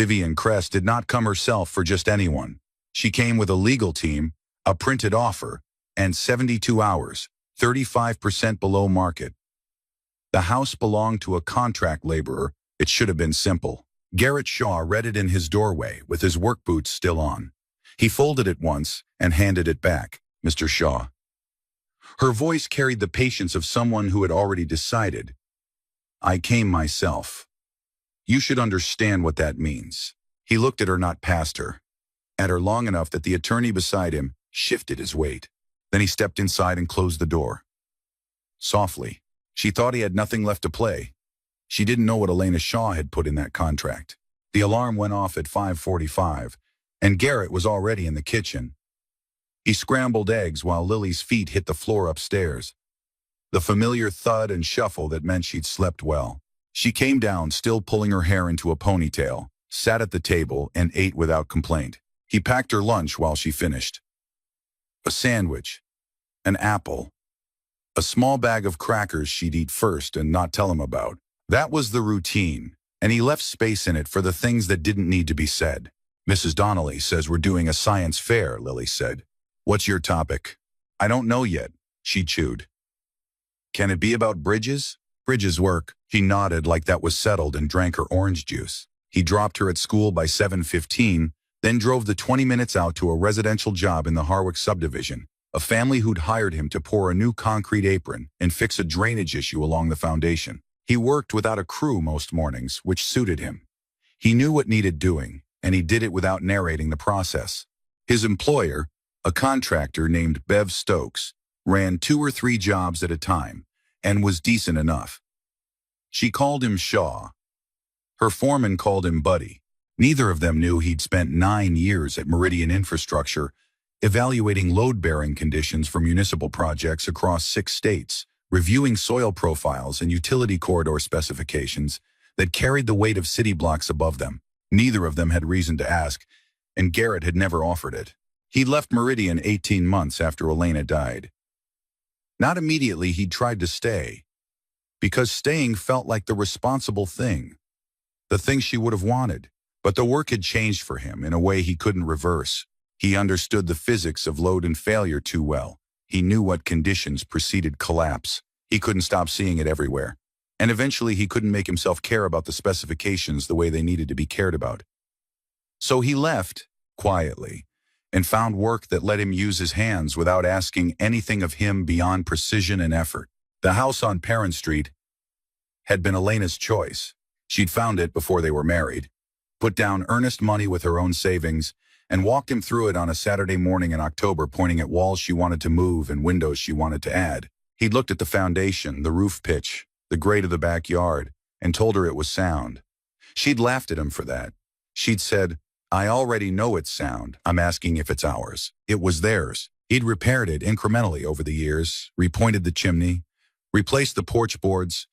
Vivian Crest did not come herself for just anyone. She came with a legal team, a printed offer, and 72 hours, 35% below market. The house belonged to a contract laborer. It should have been simple. Garrett Shaw read it in his doorway with his work boots still on. He folded it once and handed it back. Mr. Shaw. Her voice carried the patience of someone who had already decided. I came myself. You should understand what that means. He looked at her, not past her. At her long enough that the attorney beside him shifted his weight. Then he stepped inside and closed the door. Softly. She thought he had nothing left to play. She didn't know what Elena Shaw had put in that contract. The alarm went off at 5:45, and Garrett was already in the kitchen. He scrambled eggs while Lily's feet hit the floor upstairs. The familiar thud and shuffle that meant she'd slept well. She came down, still pulling her hair into a ponytail, sat at the table, and ate without complaint. He packed her lunch while she finished. A sandwich, an apple, a small bag of crackers she'd eat first and not tell him about. That was the routine, and he left space in it for the things that didn't need to be said. Mrs. Donnelly says we're doing a science fair, Lily said. What's your topic? I don't know yet, she chewed. Can it be about bridges? Bridges work. She nodded like that was settled and drank her orange juice. He dropped her at school by 7:15, then drove the 20 minutes out to a residential job in the Harwick subdivision, a family who'd hired him to pour a new concrete apron and fix a drainage issue along the foundation. He worked without a crew most mornings, which suited him. He knew what needed doing, and he did it without narrating the process. His employer, a contractor named Bev Stokes, ran 2 or 3 jobs at a time and was decent enough. She called him Shaw. Her foreman called him Buddy. Neither of them knew he'd spent 9 years at Meridian Infrastructure, evaluating load-bearing conditions for municipal projects across 6 states, reviewing soil profiles and utility corridor specifications that carried the weight of city blocks above them. Neither of them had reason to ask, and Garrett had never offered it. He'd left Meridian 18 months after Elena died. Not immediately he'd tried to stay, because staying felt like the responsible thing, the thing she would have wanted. But the work had changed for him in a way he couldn't reverse. He understood the physics of load and failure too well. He knew what conditions preceded collapse. He couldn't stop seeing it everywhere. And eventually he couldn't make himself care about the specifications the way they needed to be cared about. So he left, quietly, and found work that let him use his hands without asking anything of him beyond precision and effort. The house on Perrin Street had been Elena's choice. She'd found it before they were married, put down earnest money with her own savings, and walked him through it on a Saturday morning in October, pointing at walls she wanted to move and windows she wanted to add. He'd looked at the foundation, the roof pitch, the grade of the backyard, and told her it was sound. She'd laughed at him for that. She'd said, I already know it's sound. I'm asking if it's ours. It was theirs. He'd repaired it incrementally over the years, repointed the chimney, replaced the porch boards,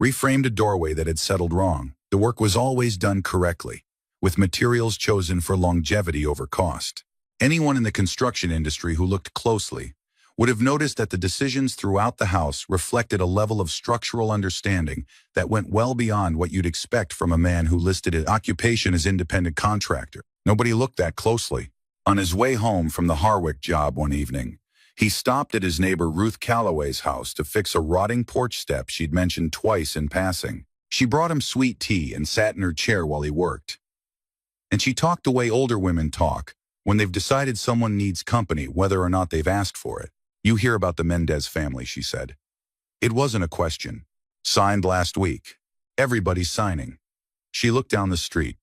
reframed a doorway that had settled wrong. The work was always done correctly, with materials chosen for longevity over cost. Anyone in the construction industry who looked closely would have noticed that the decisions throughout the house reflected a level of structural understanding that went well beyond what you'd expect from a man who listed his occupation as independent contractor. Nobody looked that closely. On his way home from the Harwick job one evening, he stopped at his neighbor Ruth Calloway's house to fix a rotting porch step she'd mentioned twice in passing. She brought him sweet tea and sat in her chair while he worked. And she talked the way older women talk when they've decided someone needs company, whether or not they've asked for it. You hear about the Mendez family, she said. It wasn't a question. Signed last week. Everybody's signing. She looked down the street.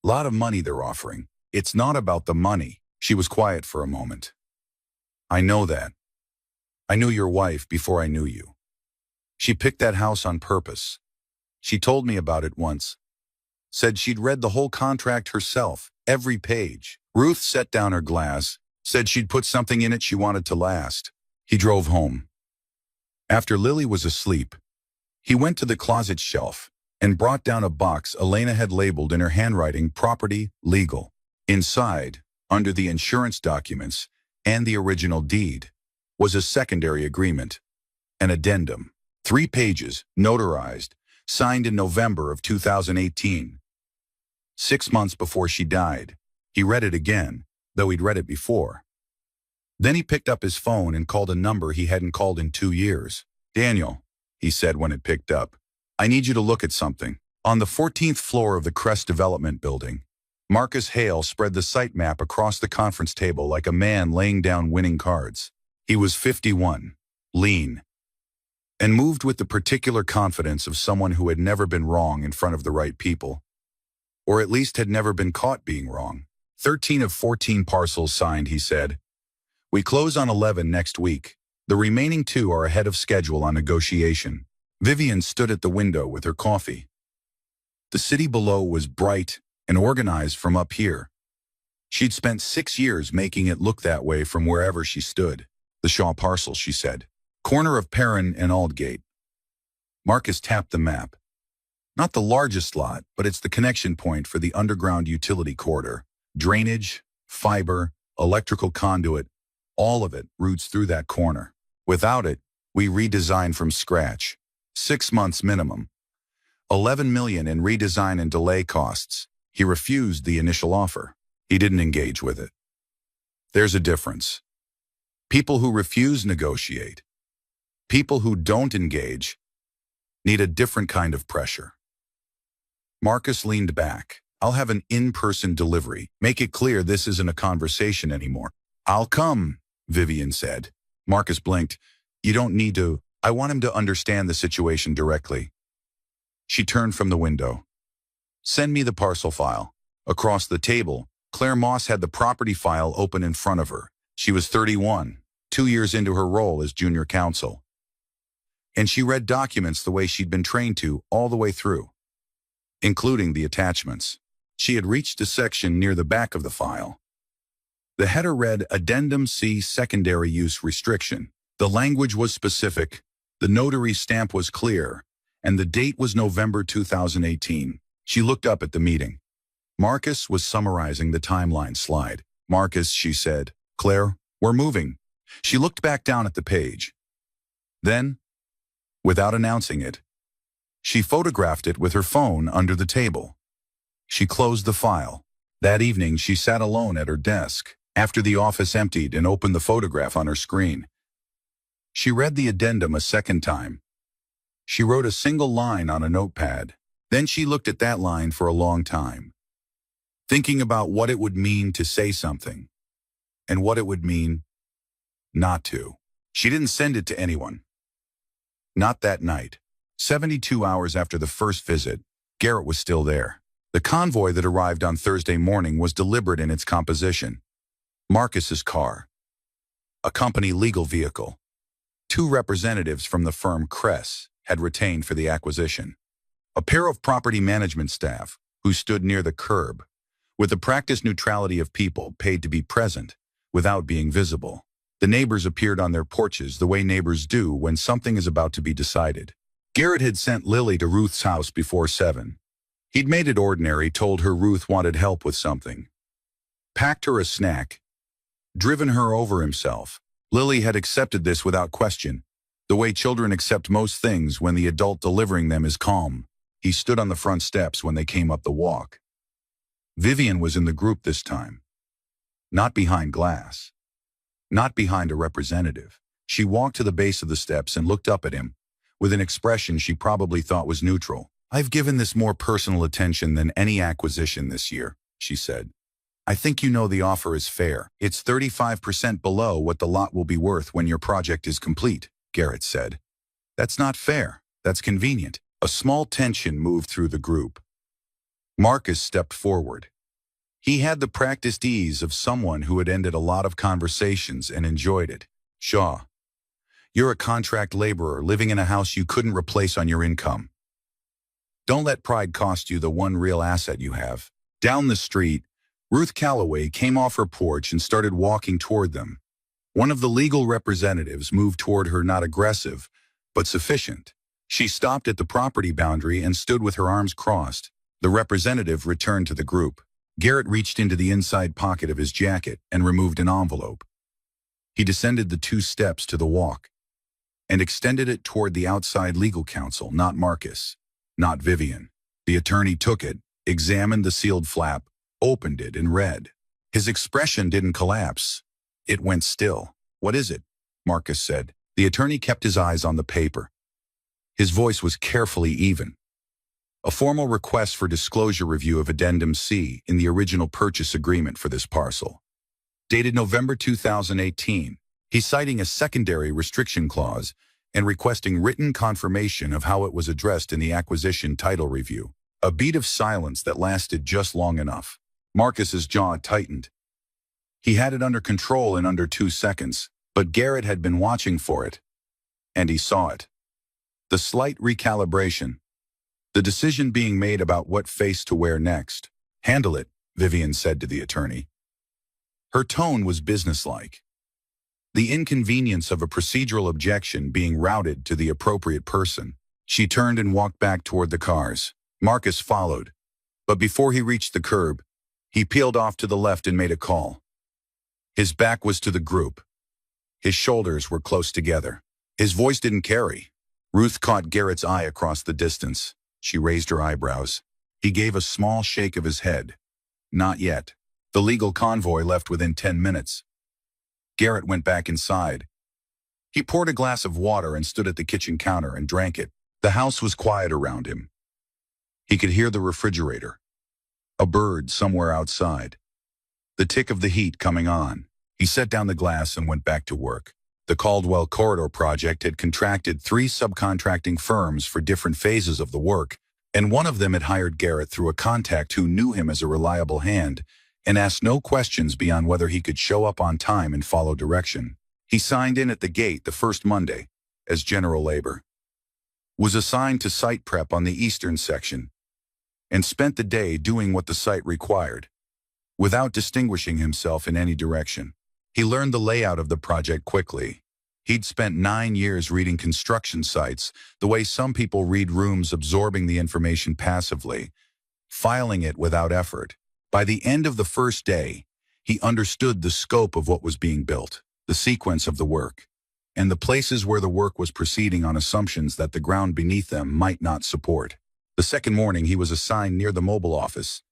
Lot of money they're offering. It's not about the money. She was quiet for a moment. I know that. I knew your wife before I knew you. She picked that house on purpose. She told me about it once. Said she'd read the whole contract herself, every page. Ruth set down her glass, said she'd put something in it she wanted to last. He drove home. After Lily was asleep, he went to the closet shelf and brought down a box Elena had labeled in her handwriting, property, legal. Inside, under the insurance documents and the original deed, was a secondary agreement, an addendum. 3 pages, notarized, signed in November of 2018. 6 months before she died. He read it again, though he'd read it before. Then he picked up his phone and called a number he hadn't called in 2 years. "Daniel," he said when it picked up, "I need you to look at something." On the 14th floor of the Crest Development Building, Marcus Hale spread the site map across the conference table like a man laying down winning cards. He was 51, lean, and moved with the particular confidence of someone who had never been wrong in front of the right people, or at least had never been caught being wrong. 13 of 14 parcels signed, he said. "We close on 11 next week. The remaining 2 are ahead of schedule on negotiation." Vivian stood at the window with her coffee. The city below was bright and organized from up here. She'd spent 6 years making it look that way from wherever she stood. "The Shaw parcel," she said. "Corner of Perrin and Aldgate." Marcus tapped the map. "Not the largest lot, but it's the connection point for the underground utility corridor. Drainage, fiber, electrical conduit, all of it routes through that corner. Without it, we redesign from scratch. 6 months minimum. 11 million in redesign and delay costs." He refused the initial offer. He didn't engage with it. There's a difference. People who refuse negotiate. People who don't engage need a different kind of pressure. Marcus leaned back. "I'll have an in-person delivery. Make it clear this isn't a conversation anymore." "I'll come," Vivian said. Marcus blinked. "You don't need to. I want him to understand the situation directly." She turned from the window. "Send me the parcel file." Across the table, Claire Moss had the property file open in front of her. She was 31, 2 years into her role as junior counsel. And she read documents the way she'd been trained to all the way through, including the attachments. She had reached a section near the back of the file. The header read, "Addendum C, Secondary Use Restriction." The language was specific, the notary stamp was clear, and the date was November 2018. She looked up at the meeting. Marcus was summarizing the timeline slide. "Marcus," she said. "Claire, we're moving." She looked back down at the page. Then, without announcing it, she photographed it with her phone under the table. She closed the file. That evening, she sat alone at her desk, after the office emptied, and opened the photograph on her screen. She read the addendum a second time. She wrote a single line on a notepad. Then she looked at that line for a long time, thinking about what it would mean to say something, and what it would mean not to. She didn't send it to anyone. Not that night. 72 hours after the first visit, Garrett was still there. The convoy that arrived on Thursday morning was deliberate in its composition. Marcus's car, a company legal vehicle. 2 representatives from the firm Cress had retained for the acquisition. A pair of property management staff who stood near the curb, with the practiced neutrality of people paid to be present without being visible. The neighbors appeared on their porches the way neighbors do when something is about to be decided. Garrett had sent Lily to Ruth's house before 7. He'd made it ordinary, told her Ruth wanted help with something, packed her a snack, driven her over himself. Lily had accepted this without question, the way children accept most things when the adult delivering them is calm. He stood on the front steps when they came up the walk. Vivian was in the group this time. Not behind glass. Not behind a representative. She walked to the base of the steps and looked up at him, with an expression she probably thought was neutral. "I've given this more personal attention than any acquisition this year," she said. "I think you know the offer is fair. It's 35% below what the lot will be worth when your project is complete," Garrett said. "That's not fair. That's convenient." A small tension moved through the group. Marcus stepped forward. He had the practiced ease of someone who had ended a lot of conversations and enjoyed it. "Shaw, you're a contract laborer living in a house you couldn't replace on your income. Don't let pride cost you the one real asset you have." Down the street, Ruth Calloway came off her porch and started walking toward them. One of the legal representatives moved toward her, not aggressive, but sufficient. She stopped at the property boundary and stood with her arms crossed. The representative returned to the group. Garrett reached into the inside pocket of his jacket and removed an envelope. He descended the 2 steps to the walk and extended it toward the outside legal counsel, not Marcus, not Vivian. The attorney took it, examined the sealed flap, opened it, and read. His expression didn't collapse. It went still. "What is it?" Marcus said. The attorney kept his eyes on the paper. His voice was carefully even. "A formal request for disclosure review of Addendum C in the original purchase agreement for this parcel. Dated November 2018, he's citing a secondary restriction clause and requesting written confirmation of how it was addressed in the acquisition title review." A beat of silence that lasted just long enough. Marcus's jaw tightened. He had it under control in under 2 seconds, but Garrett had been watching for it, and he saw it. The slight recalibration. The decision being made about what face to wear next. "Handle it," Vivian said to the attorney. Her tone was businesslike. The inconvenience of a procedural objection being routed to the appropriate person. She turned and walked back toward the cars. Marcus followed, but before he reached the curb, he peeled off to the left and made a call. His back was to the group. His shoulders were close together. His voice didn't carry. Ruth caught Garrett's eye across the distance. She raised her eyebrows. He gave a small shake of his head. "Not yet." The legal convoy left within 10 minutes. Garrett went back inside. He poured a glass of water and stood at the kitchen counter and drank it. The house was quiet around him. He could hear the refrigerator. A bird somewhere outside. The tick of the heat coming on. He set down the glass and went back to work. The Caldwell Corridor project had contracted 3 subcontracting firms for different phases of the work, and one of them had hired Garrett through a contact who knew him as a reliable hand and asked no questions beyond whether he could show up on time and follow direction. He signed in at the gate the first Monday as general labor, was assigned to site prep on the eastern section, and spent the day doing what the site required, without distinguishing himself in any direction. He learned the layout of the project quickly. He'd spent 9 years reading construction sites, the way some people read rooms, absorbing the information passively, filing it without effort. By the end of the first day, he understood the scope of what was being built, the sequence of the work, and the places where the work was proceeding on assumptions that the ground beneath them might not support. The second morning, he was assigned near the mobile office,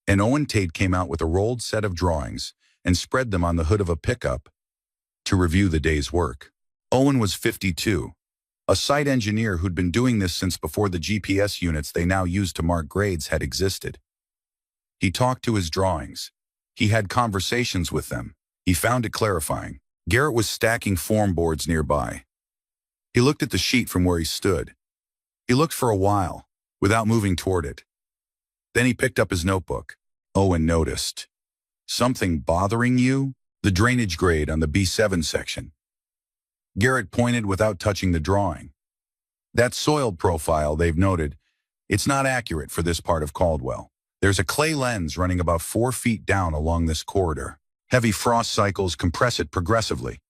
and Owen Tate came out with a rolled set of drawings and spread them on the hood of a pickup to review the day's work. Owen was 52, a site engineer who'd been doing this since before the GPS units they now use to mark grades had existed. He talked to his drawings. He had conversations with them. He found it clarifying. Garrett was stacking form boards nearby. He looked at the sheet from where he stood. He looked for a while, without moving toward it. Then he picked up his notebook. Owen noticed. "Something bothering you?" "The drainage grade on the B7 section." Garrett pointed without touching the drawing. "That soil profile they've noted, it's not accurate for this part of Caldwell. There's a clay lens running about 4 feet down along this corridor. Heavy frost cycles compress it progressively.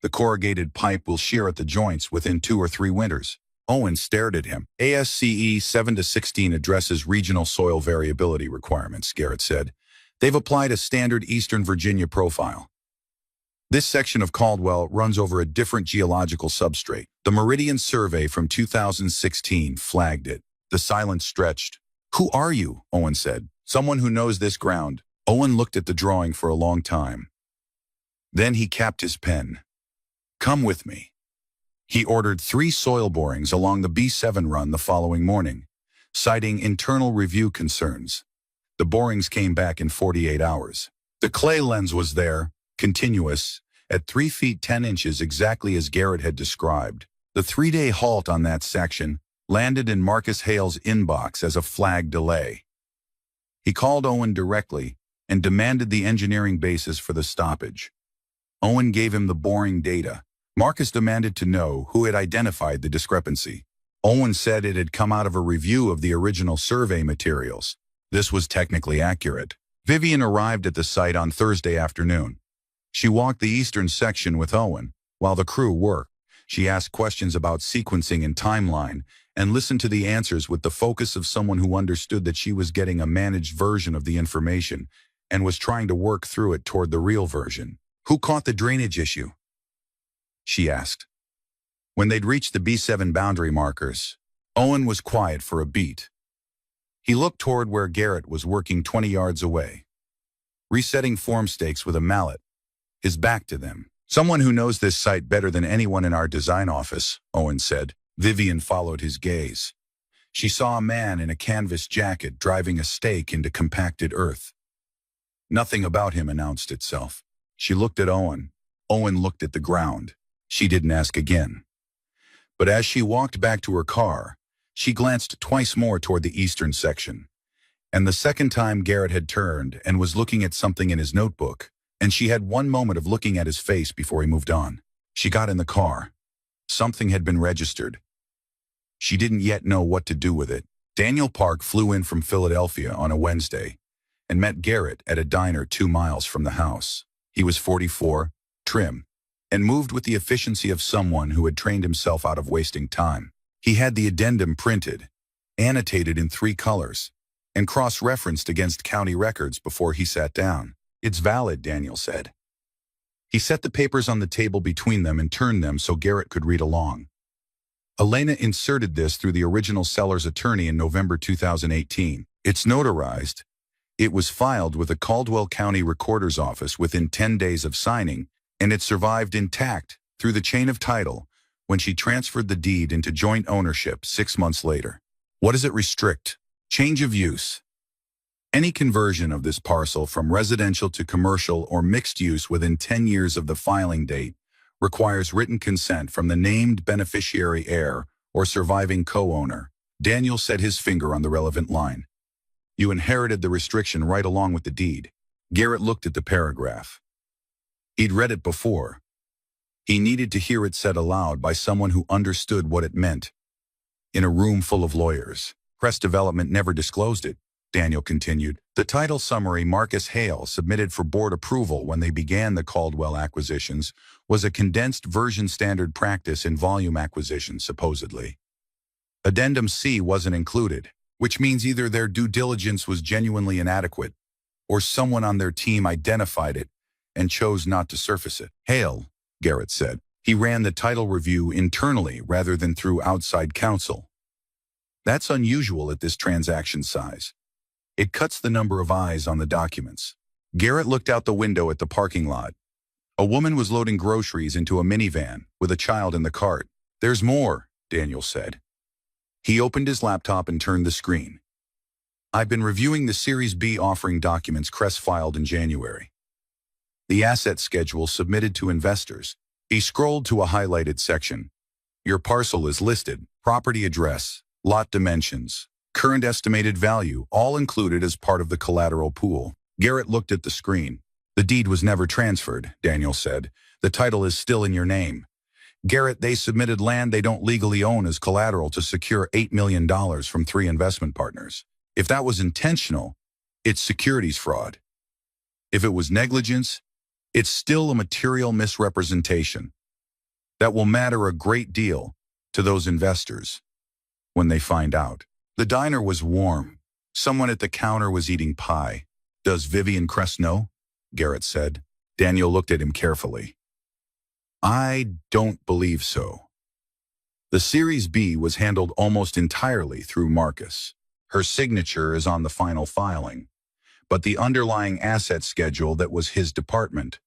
The corrugated pipe will shear at the joints within 2 or 3 winters." Owen stared at him. "ASCE 7-16 addresses regional soil variability requirements," Garrett said. "They've applied a standard Eastern Virginia profile. This section of Caldwell runs over a different geological substrate. The Meridian Survey from 2016 flagged it." The silence stretched. "Who are you?" Owen said. "Someone who knows this ground." Owen looked at the drawing for a long time. Then he capped his pen. "Come with me." He ordered 3 soil borings along the B7 run the following morning, citing internal review concerns. The borings came back in 48 hours. The clay lens was there, continuous, at 3 feet 10 inches exactly as Garrett had described. The 3-day halt on that section landed in Marcus Hale's inbox as a flag delay. He called Owen directly and demanded the engineering basis for the stoppage. Owen gave him the boring data. Marcus demanded to know who had identified the discrepancy. Owen said it had come out of a review of the original survey materials. This was technically accurate. Vivian arrived at the site on Thursday afternoon. She walked the eastern section with Owen while the crew worked. She asked questions about sequencing and timeline and listened to the answers with the focus of someone who understood that she was getting a managed version of the information and was trying to work through it toward the real version. "Who caught the drainage issue?" she asked. When they'd reached the B7 boundary markers, Owen was quiet for a beat. He looked toward where Garrett was working 20 yards away, resetting form stakes with a mallet, his back to them. "Someone who knows this site better than anyone in our design office," Owen said. Vivian followed his gaze. She saw a man in a canvas jacket driving a stake into compacted earth. Nothing about him announced itself. She looked at Owen. Owen looked at the ground. She didn't ask again. But as she walked back to her car, she glanced twice more toward the eastern section. And the second time Garrett had turned and was looking at something in his notebook, and she had one moment of looking at his face before he moved on. She got in the car. Something had been registered. She didn't yet know what to do with it. Daniel Park flew in from Philadelphia on a Wednesday and met Garrett at a diner 2 miles from the house. He was 44, trim, and moved with the efficiency of someone who had trained himself out of wasting time. He had the addendum printed, annotated in 3 colors, and cross-referenced against county records before he sat down. "It's valid," Daniel said. He set the papers on the table between them and turned them so Garrett could read along. Elena inserted this through the original seller's attorney in November 2018. "It's notarized. It was filed with the Caldwell County Recorder's Office within 10 days of signing, and it survived intact through the chain of title when she transferred the deed into joint ownership 6 months later." What does it restrict? Change of use. Any conversion of this parcel from residential to commercial or mixed use within 10 years of the filing date requires written consent from the named beneficiary heir or surviving co-owner. Daniel set his finger on the relevant line. "You inherited the restriction right along with the deed." Garrett looked at the paragraph. He'd read it before. He needed to hear it said aloud by someone who understood what it meant. In a room full of lawyers. "Press Development never disclosed it," Daniel continued. "The title summary Marcus Hale submitted for board approval when they began the Caldwell acquisitions was a condensed version standard practice in volume acquisitions, supposedly. Addendum C wasn't included, which means either their due diligence was genuinely inadequate, or someone on their team identified it and chose not to surface it." "Hale," Garrett said. "He ran the title review internally rather than through outside counsel. That's unusual at this transaction size. It cuts the number of eyes on the documents." Garrett looked out the window at the parking lot. A woman was loading groceries into a minivan with a child in the cart. "There's more," Daniel said. He opened his laptop and turned the screen. "I've been reviewing the Series B offering documents Crest filed in January. The asset schedule submitted to investors." He scrolled to a highlighted section. "Your parcel is listed, property address, lot dimensions, current estimated value, all included as part of the collateral pool." Garrett looked at the screen. "The deed was never transferred," Daniel said. "The title is still in your name." "Garrett, they submitted land they don't legally own as collateral to secure $8 million from 3 investment partners. If that was intentional, it's securities fraud. If it was negligence, it's still a material misrepresentation that will matter a great deal to those investors when they find out." The diner was warm. Someone at the counter was eating pie. "Does Vivian Crest know?" Garrett said. Daniel looked at him carefully. "I don't believe so. The Series B was handled almost entirely through Marcus. Her signature is on the final filing, but the underlying asset schedule that was his department."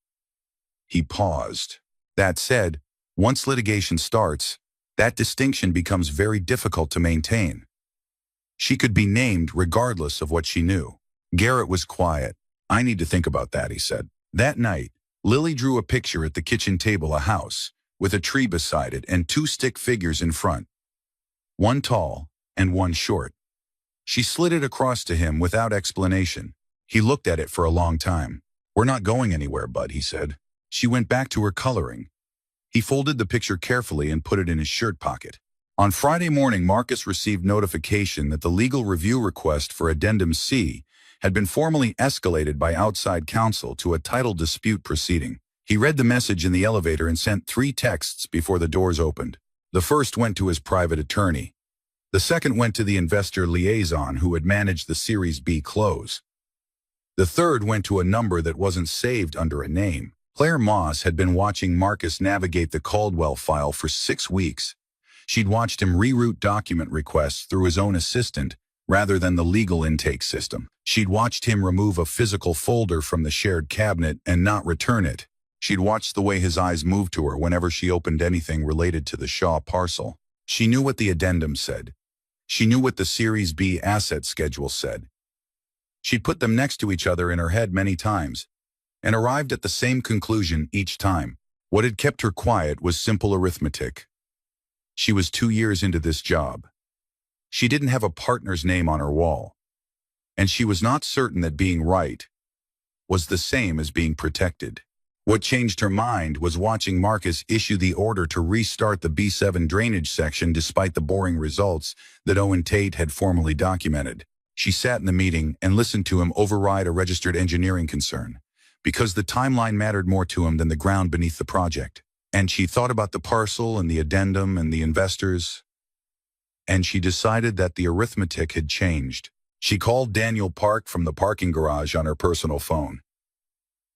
He paused. "That said, once litigation starts, that distinction becomes very difficult to maintain. She could be named regardless of what she knew." Garrett was quiet. "I need to think about that," he said. That night, Lily drew a picture at the kitchen table, a house, with a tree beside it and 2 stick figures in front. One tall and one short. She slid it across to him without explanation. He looked at it for a long time. "We're not going anywhere, Bud," he said. She went back to her coloring. He folded the picture carefully and put it in his shirt pocket. On Friday morning, Marcus received notification that the legal review request for Addendum C had been formally escalated by outside counsel to a title dispute proceeding. He read the message in the elevator and sent 3 texts before the doors opened. The first went to his private attorney. The second went to the investor liaison who had managed the Series B close. The third went to a number that wasn't saved under a name. Claire Moss had been watching Marcus navigate the Caldwell file for 6 weeks. She'd watched him reroute document requests through his own assistant rather than the legal intake system. She'd watched him remove a physical folder from the shared cabinet and not return it. She'd watched the way his eyes moved to her whenever she opened anything related to the Shaw parcel. She knew what the addendum said. She knew what the Series B asset schedule said. She'd put them next to each other in her head many times, and arrived at the same conclusion each time. What had kept her quiet was simple arithmetic. She was 2 years into this job. She didn't have a partner's name on her wall, and she was not certain that being right was the same as being protected. What changed her mind was watching Marcus issue the order to restart the B7 drainage section despite the boring results that Owen Tate had formally documented. She sat in the meeting and listened to him override a registered engineering concern, because the timeline mattered more to him than the ground beneath the project. And she thought about the parcel and the addendum and the investors, and she decided that the arithmetic had changed. She called Daniel Park from the parking garage on her personal phone.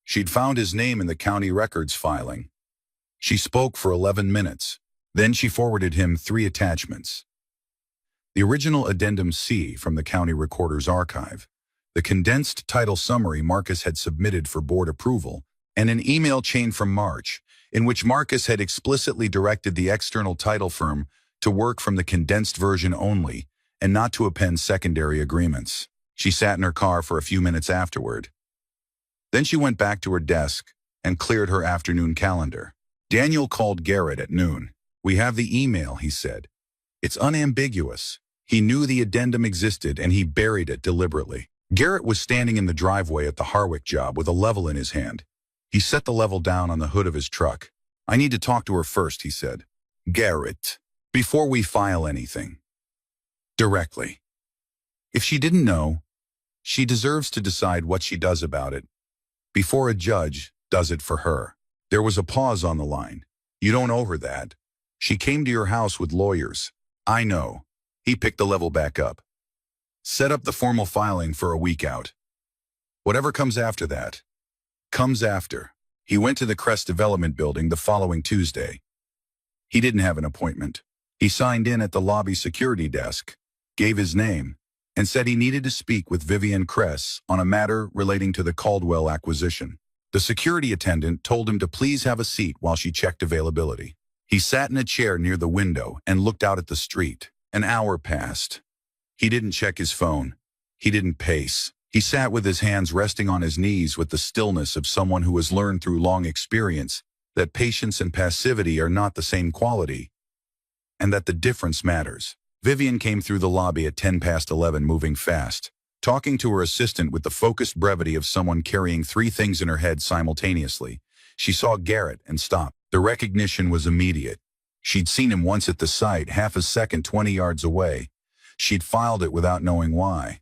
She'd found his name in the county records filing. She spoke for 11 minutes. Then she forwarded him 3 attachments. The original Addendum C from the county recorder's archive, the condensed title summary Marcus had submitted for board approval, and an email chain from March, in which Marcus had explicitly directed the external title firm to work from the condensed version only and not to append secondary agreements. She sat in her car for a few minutes afterward. Then she went back to her desk and cleared her afternoon calendar. Daniel called Garrett at noon. "We have the email," he said. "It's unambiguous." He knew the addendum existed and he buried it deliberately. Garrett was standing in the driveway at the Harwick job with a level in his hand. He set the level down on the hood of his truck. "I need to talk to her first," he said. "Garrett, before we file anything. Directly. If she didn't know, she deserves to decide what she does about it, before a judge does it for her." There was a pause on the line. "You don't owe her that. She came to your house with lawyers." "I know." He picked the level back up. "Set up the formal filing for a week out. Whatever comes after that, comes after." He went to the Crest Development Building the following Tuesday. He didn't have an appointment. He signed in at the lobby security desk, gave his name, and said he needed to speak with Vivian Kress on a matter relating to the Caldwell acquisition. The security attendant told him to please have a seat while she checked availability. He sat in a chair near the window and looked out at the street. An hour passed. He didn't check his phone. He didn't pace. He sat with his hands resting on his knees with the stillness of someone who has learned through long experience that patience and passivity are not the same quality, and that the difference matters. Vivian came through the lobby at 11:10, moving fast, talking to her assistant with the focused brevity of someone carrying 3 things in her head simultaneously. She saw Garrett and stopped. The recognition was immediate. She'd seen him once at the site, half a second 20 yards away. She'd filed it without knowing why.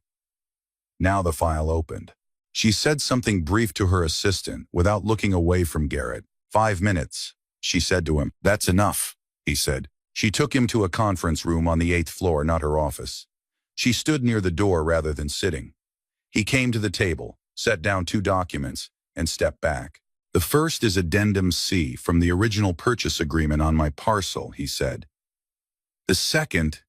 Now the file opened. She said something brief to her assistant without looking away from Garrett. 5 minutes, she said to him. "That's enough," he said. She took him to a conference room on the 8th floor, not her office. She stood near the door rather than sitting. He came to the table, set down 2 documents, and stepped back. "The first is Addendum C from the original purchase agreement on my parcel," he said. "The second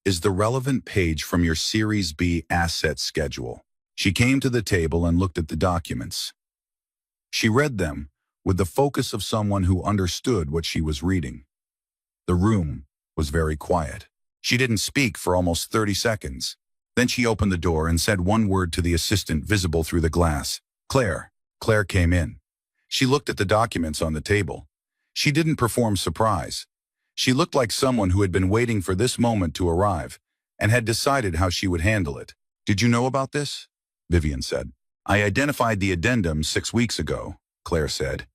is the relevant page from your Series B asset schedule." She came to the table and looked at the documents. She read them with the focus of someone who understood what she was reading. The room was very quiet. She didn't speak for almost 30 seconds. Then she opened the door and said one word to the assistant visible through the glass. "Claire." Claire came in. She looked at the documents on the table. She didn't perform surprise. She looked like someone who had been waiting for this moment to arrive and had decided how she would handle it. "Did you know about this?" Vivian said. "I identified the addendum 6 weeks ago," Claire said.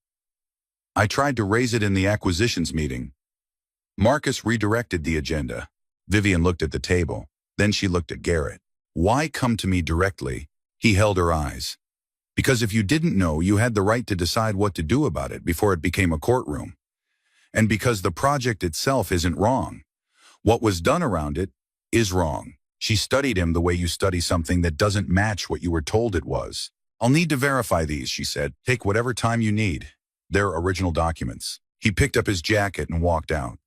"I tried to raise it in the acquisitions meeting." Marcus redirected the agenda. Vivian looked at the table. Then she looked at Garrett. "Why come to me directly?" He held her eyes. "Because if you didn't know, you had the right to decide what to do about it before it became a courtroom. And because the project itself isn't wrong. What was done around it is wrong." She studied him the way you study something that doesn't match what you were told it was. "I'll need to verify these," she said. "Take whatever time you need. They're original documents." He picked up his jacket and walked out.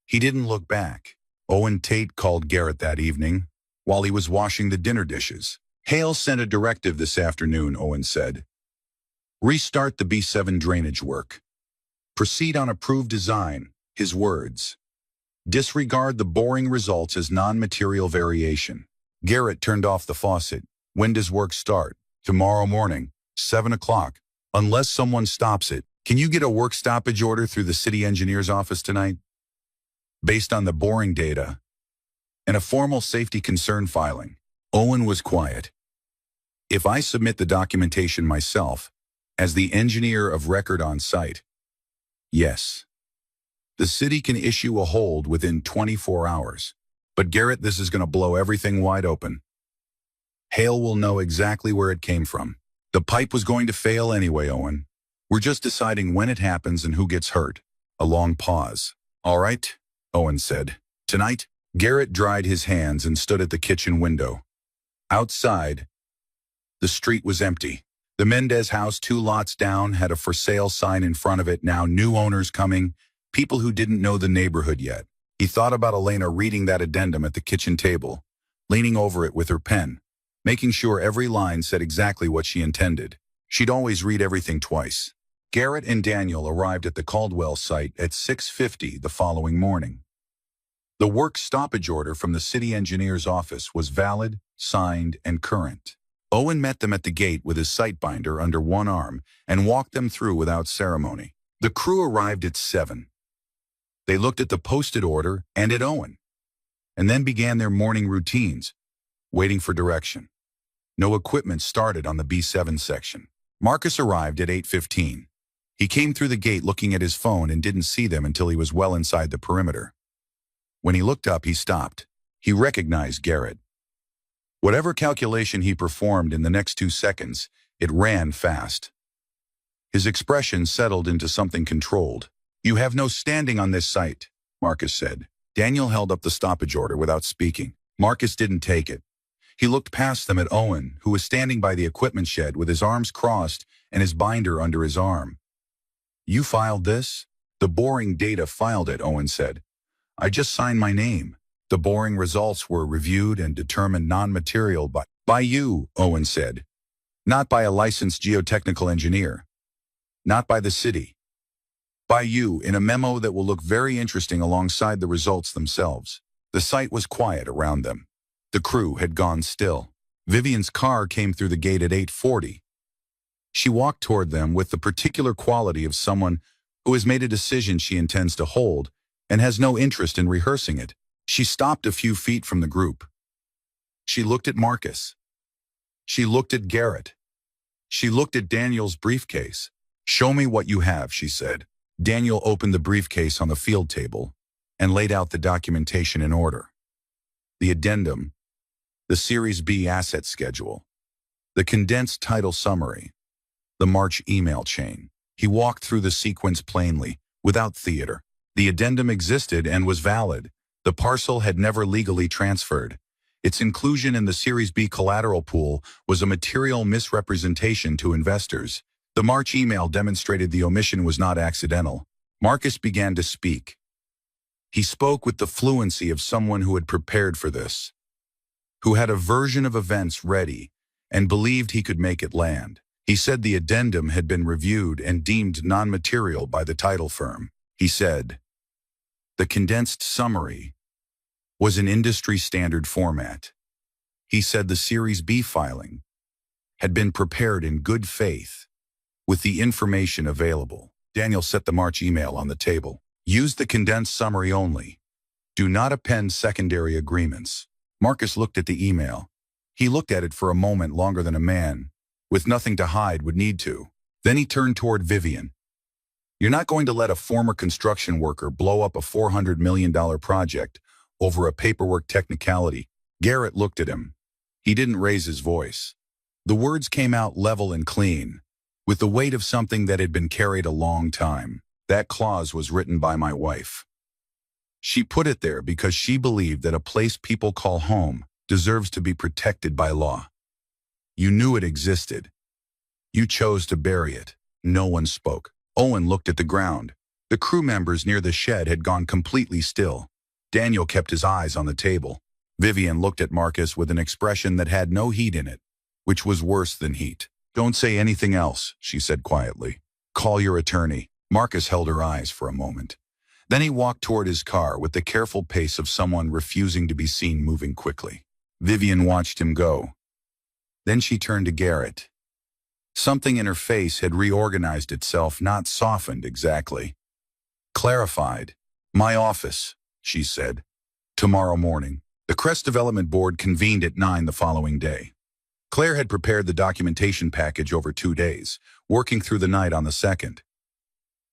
He didn't look back. Owen Tate called Garrett that evening. while he was washing the dinner dishes. Hale sent a directive this afternoon, Owen said. Restart the B7 drainage work. Proceed on approved design, his words. Disregard the boring results as non-material variation. Garrett turned off the faucet. When does work start? Tomorrow morning, 7 o'clock. Unless someone stops it. Can you get a work stoppage order through the city engineer's office tonight? Based on the boring data and a formal safety concern filing. Owen was quiet. If I submit the documentation myself, as the engineer of record on site, yes. The city can issue a hold within 24 hours. But Garrett, this is going to blow everything wide open. Hale will know exactly where it came from. The pipe was going to fail anyway, Owen. We're just deciding when it happens and who gets hurt. A long pause. All right, Owen said. Tonight, Garrett dried his hands and stood at the kitchen window. Outside, the street was empty. The Mendez house 2 lots down had a for sale sign in front of it. Now new owners coming, people who didn't know the neighborhood yet. He thought about Elena reading that addendum at the kitchen table, leaning over it with her pen, making sure every line said exactly what she intended. She'd always read everything twice. Garrett and Daniel arrived at the Caldwell site at 6:50 the following morning. The work stoppage order from the city engineer's office was valid, signed, and current. Owen met them at the gate with his sight binder under one arm and walked them through without ceremony. The crew arrived at 7. They looked at the posted order and at Owen, and then began their morning routines, waiting for direction. No equipment started on the B7 section. Marcus arrived at 8:15. He came through the gate looking at his phone and didn't see them until he was well inside the perimeter. When he looked up, he stopped. He recognized Garrett. Whatever calculation he performed in the next 2 seconds, it ran fast. His expression settled into something controlled. You have no standing on this site, Marcus said. Daniel held up the stoppage order without speaking. Marcus didn't take it. He looked past them at Owen, who was standing by the equipment shed with his arms crossed and his binder under his arm. You filed this? The boring data filed it, Owen said. I just signed my name. The boring results were reviewed and determined non-material by you, Owen said. Not by a licensed geotechnical engineer. Not by the city. By you, in a memo that will look very interesting alongside the results themselves. The site was quiet around them. The crew had gone still. Vivian's car came through the gate at 8:40. She walked toward them with the particular quality of someone who has made a decision she intends to hold and has no interest in rehearsing it. She stopped a few feet from the group. She looked at Marcus. She looked at Garrett. She looked at Daniel's briefcase. Show me what you have, she said. Daniel opened the briefcase on the field table and laid out the documentation in order. The addendum, the Series B asset schedule, the condensed title summary, the March email chain. He walked through the sequence plainly, without theater. The addendum existed and was valid. The parcel had never legally transferred. Its inclusion in the Series B collateral pool was a material misrepresentation to investors. The March email demonstrated the omission was not accidental. Marcus began to speak. He spoke with the fluency of someone who had prepared for this, who had a version of events ready and believed he could make it land. He said the addendum had been reviewed and deemed non-material by the title firm. He said the condensed summary was an industry-standard format. He said the Series B filing had been prepared in good faith with the information available. Daniel set the March email on the table. Use the condensed summary only. Do not append secondary agreements. Marcus looked at the email. He looked at it for a moment longer than a man, with nothing to hide, would need to. Then he turned toward Vivian. You're not going to let a former construction worker blow up a $400 million project over a paperwork technicality. Garrett looked at him. He didn't raise his voice. The words came out level and clean, with the weight of something that had been carried a long time. That clause was written by my wife. She put it there because she believed that a place people call home deserves to be protected by law. You knew it existed. You chose to bury it. No one spoke. Owen looked at the ground. The crew members near the shed had gone completely still. Daniel kept his eyes on the table. Vivian looked at Marcus with an expression that had no heat in it, which was worse than heat. "Don't say anything else," she said quietly. "Call your attorney." Marcus held her eyes for a moment. Then he walked toward his car with the careful pace of someone refusing to be seen moving quickly. Vivian watched him go. Then she turned to Garrett. Something in her face had reorganized itself, not softened exactly. Clarified. "My office," she said. "Tomorrow morning." The Crest Development Board convened at 9 the following day. Claire had prepared the documentation package over 2 days, working through the night on the 2nd.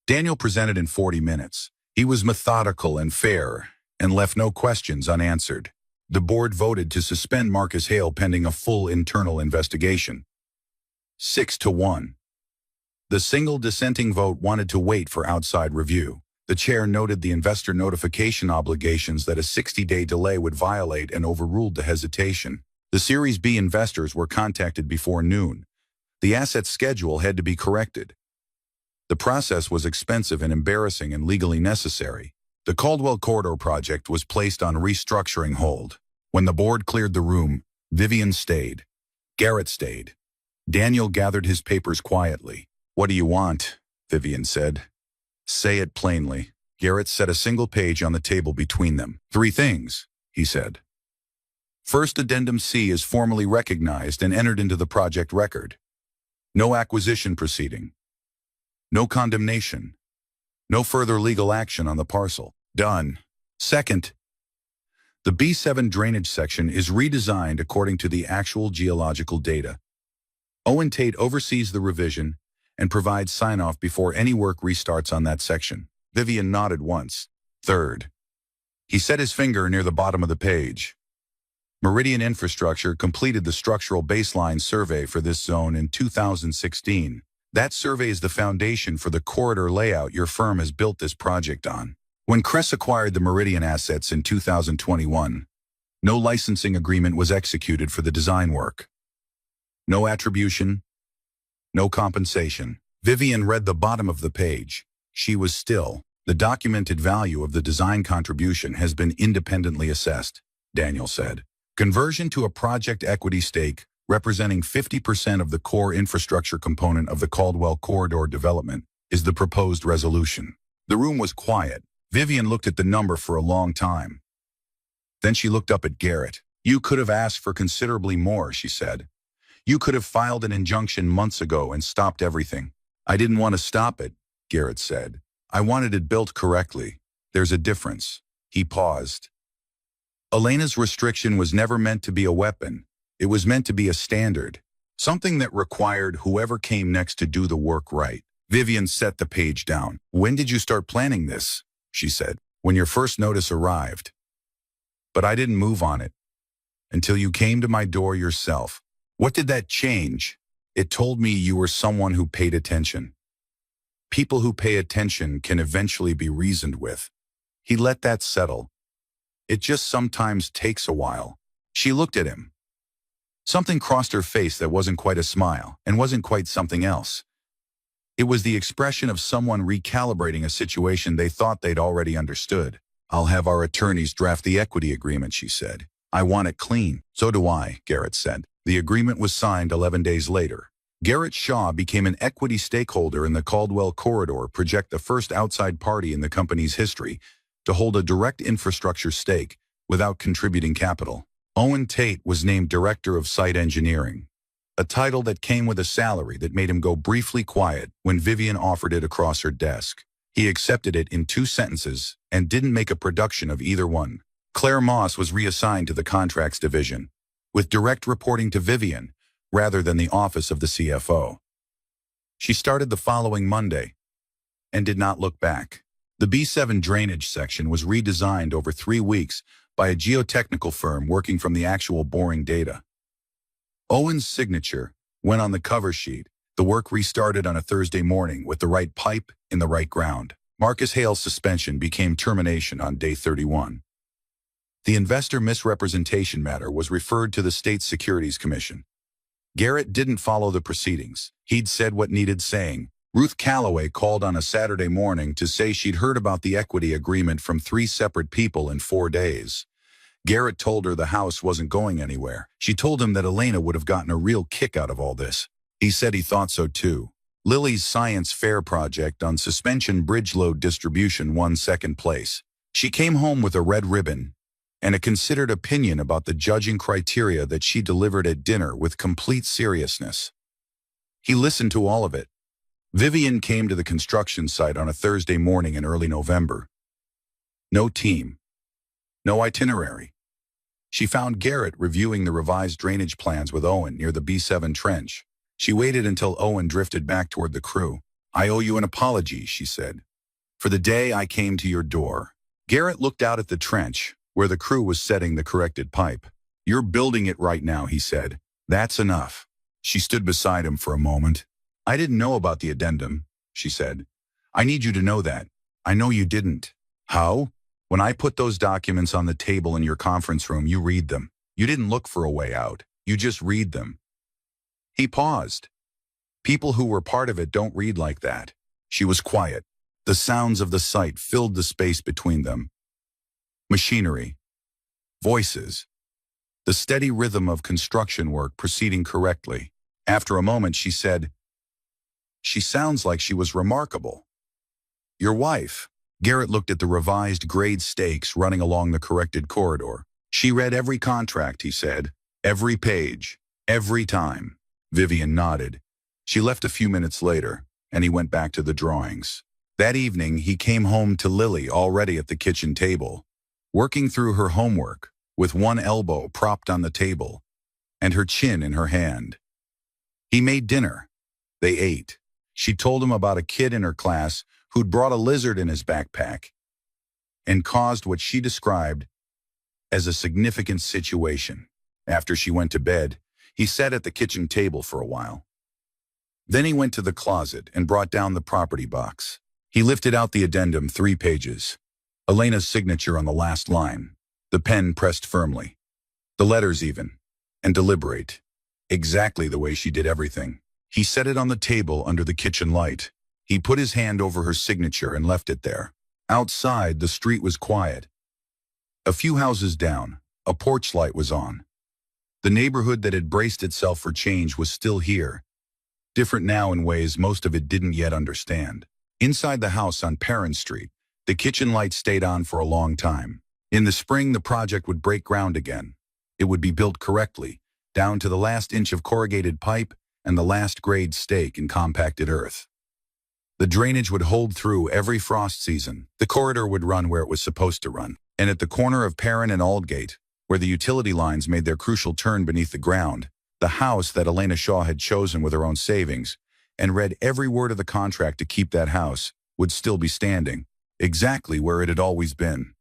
Daniel presented in 40 minutes. He was methodical and fair, and left no questions unanswered. The board voted to suspend Marcus Hale pending a full internal investigation. 6-1. The single dissenting vote wanted to wait for outside review. The chair noted the investor notification obligations that a 60-day delay would violate and overruled the hesitation. The Series B investors were contacted before noon. The asset schedule had to be corrected. The process was expensive and embarrassing and legally necessary. The Caldwell Corridor project was placed on restructuring hold. When the board cleared the room, Vivian stayed. Garrett stayed. Daniel gathered his papers quietly. "What do you want?" Vivian said. "Say it plainly." Garrett set a single page on the table between them. "3 things, he said. First, Addendum C is formally recognized and entered into the project record. No acquisition proceeding. No condemnation. No further legal action on the parcel. Done. Second, the B7 drainage section is redesigned according to the actual geological data. Owen Tate oversees the revision and provides sign-off before any work restarts on that section." Vivian nodded once. "Third." He set his finger near the bottom of the page. "Meridian Infrastructure completed the structural baseline survey for this zone in 2016. That survey is the foundation for the corridor layout your firm has built this project on. When Crest acquired the Meridian assets in 2021, no licensing agreement was executed for the design work. No attribution, no compensation." Vivian read the bottom of the page. She was still. "The documented value of the design contribution has been independently assessed," Daniel said. "Conversion to a project equity stake representing 50% of the core infrastructure component of the Caldwell Corridor development is the proposed resolution." The room was quiet. Vivian looked at the number for a long time. Then she looked up at Garrett. "You could have asked for considerably more," she said. "You could have filed an injunction months ago and stopped everything." "I didn't want to stop it," Garrett said. "I wanted it built correctly. There's a difference." He paused. "Elena's restriction was never meant to be a weapon. It was meant to be a standard, something that required whoever came next to do the work right." Vivian set the page down. "When did you start planning this?" she said. "When your first notice arrived. But I didn't move on it until you came to my door yourself." "What did that change?" "It told me you were someone who paid attention. People who pay attention can eventually be reasoned with." He let that settle. "It just sometimes takes a while." She looked at him. Something crossed her face that wasn't quite a smile, and wasn't quite something else. It was the expression of someone recalibrating a situation they thought they'd already understood. "I'll have our attorneys draft the equity agreement," she said. "I want it clean." "So do I," Garrett said. The agreement was signed 11 days later. Garrett Shaw became an equity stakeholder in the Caldwell Corridor project, the first outside party in the company's history to hold a direct infrastructure stake without contributing capital. Owen Tate was named Director of Site Engineering, a title that came with a salary that made him go briefly quiet when Vivian offered it across her desk. He accepted it in 2 sentences and didn't make a production of either one. Claire Moss was reassigned to the contracts division, with direct reporting to Vivian rather than the office of the CFO. She started the following Monday and did not look back. The B7 drainage section was redesigned over 3 weeks by a geotechnical firm working from the actual boring data. Owen's signature went on the cover sheet. The work restarted on a Thursday morning with the right pipe in the right ground. Marcus Hale's suspension became termination on day 31. The investor misrepresentation matter was referred to the State Securities Commission. Garrett didn't follow the proceedings. He'd said what needed saying. Ruth Calloway called on a Saturday morning to say she'd heard about the equity agreement from 3 separate people in 4 days. Garrett told her the house wasn't going anywhere. She told him that Elena would have gotten a real kick out of all this. He said he thought so too. Lily's science fair project on suspension bridge load distribution won second place. She came home with a red ribbon and a considered opinion about the judging criteria that she delivered at dinner with complete seriousness. He listened to all of it. Vivian came to the construction site on a Thursday morning in early November. No team. No itinerary. She found Garrett reviewing the revised drainage plans with Owen near the B7 trench. She waited until Owen drifted back toward the crew. "I owe you an apology," she said, "for the day I came to your door." Garrett looked out at the trench, where the crew was setting the corrected pipe. "You're building it right now," he said. "That's enough." She stood beside him for a moment. "I didn't know about the addendum," she said. "I need you to know that. I know you didn't." "How?" "When I put those documents on the table in your conference room, you read them. You didn't look for a way out. You just read them." He paused. "People who were part of it don't read like that." She was quiet. The sounds of the site filled the space between them. Machinery. Voices. The steady rhythm of construction work proceeding correctly. After a moment, she said, "She sounds like she was remarkable." "Your wife." Garrett looked at the revised grade stakes running along the corrected corridor. "She read every contract," he said. "Every page. Every time." Vivian nodded. She left a few minutes later, and he went back to the drawings. That evening, he came home to Lily already at the kitchen table, working through her homework, with one elbow propped on the table and her chin in her hand. He made dinner. They ate. She told him about a kid in her class who'd brought a lizard in his backpack and caused what she described as a significant situation. After she went to bed, he sat at the kitchen table for a while. Then he went to the closet and brought down the property box. He lifted out the addendum, 3 pages. Elena's signature on the last line. The pen pressed firmly. The letters even. And deliberate. Exactly the way she did everything. He set it on the table under the kitchen light. He put his hand over her signature and left it there. Outside, the street was quiet. A few houses down, a porch light was on. The neighborhood that had braced itself for change was still here, different now in ways most of it didn't yet understand. Inside the house on Perrin Street, the kitchen light stayed on for a long time. In the spring, the project would break ground again. It would be built correctly, down to the last inch of corrugated pipe and the last grade stake in compacted earth. The drainage would hold through every frost season. The corridor would run where it was supposed to run. And at the corner of Perrin and Aldgate, where the utility lines made their crucial turn beneath the ground, the house that Elena Shaw had chosen with her own savings and read every word of the contract to keep that house would still be standing, exactly where it had always been.